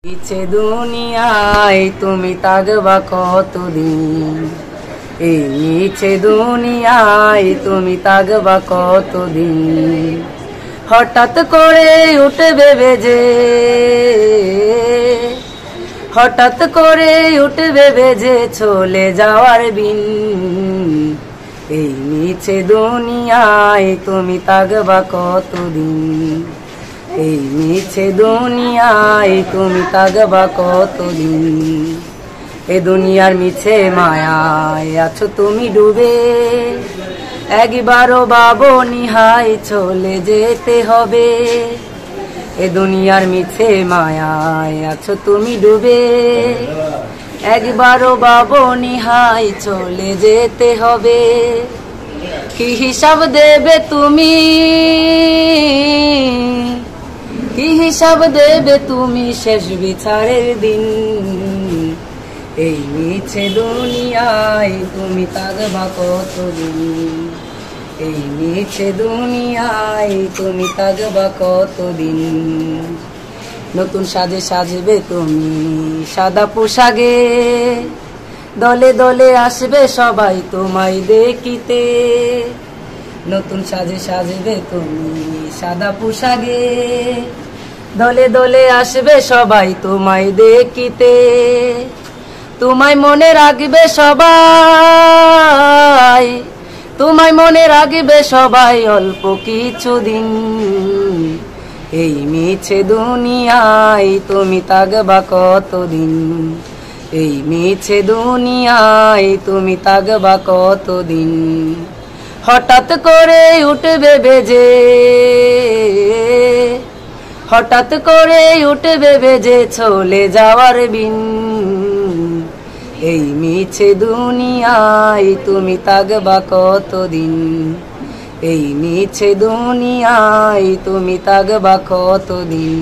পিছে দুনিয়ায় তুমি থাকবা কতদিন, এই মিছে দুনিয়ায় তুমি থাকবা কতদিন। হঠাৎ করে উঠবে বেজে, হঠাৎ করে উঠবে বেজে চলে যাওয়ার বিন, এই মিছে দুনিয়ায় তুমি থাকবা কতদিন, এই মিছে দুনিয়ায় তুমি থাকবা কতদিন। এ দুনিয়ার মিছে মায়ায় আছো তুমি ডুবে, একবারও ভাবো নিহাই চলে যেতে হবে। এ দুনিয়ার মিছে মায়ায় আছো তুমি ডুবে, একবারও ভাবো নিহাই চলে যেতে হবে। কি হিসাব দেবে তুমি, কি হিসাব দেবে তুমি শেষ বিচারের দিন, এই মিছে দুনিয়ায় তুমি থাকবা কতদিন, এই মিছে দুনিয়ায় তুমি থাকবা কতদিন। নতুন সাজে সাজবে তুমি সাদা পোশাকে, দলে দলে আসবে সবাই তোমায় দেখিতে। নতুন সাজে সাজবে তুমি সাদা পোশাকে, দলে দলে আসবে সবাই তোমায় দেখিতে। তোমায় মনে রাখবে সবাই, তোমায় মনে রাখবে সবাই অল্প কিছুদিন, এই মিছে দুনিয়ায় তুমি থাকবা কতদিন, এই মিছে দুনিয়ায় তুমি থাকবা কতদিন। হঠাৎ করে উঠবে বেজে, হঠাৎ করে উঠবে বেজে চলে যাওয়ার বিন, এই মিছে দুনিয়ায় তুমি থাকবা কতদিন, এই মিছে দুনিয়ায় তুমি থাকবা কতদিন।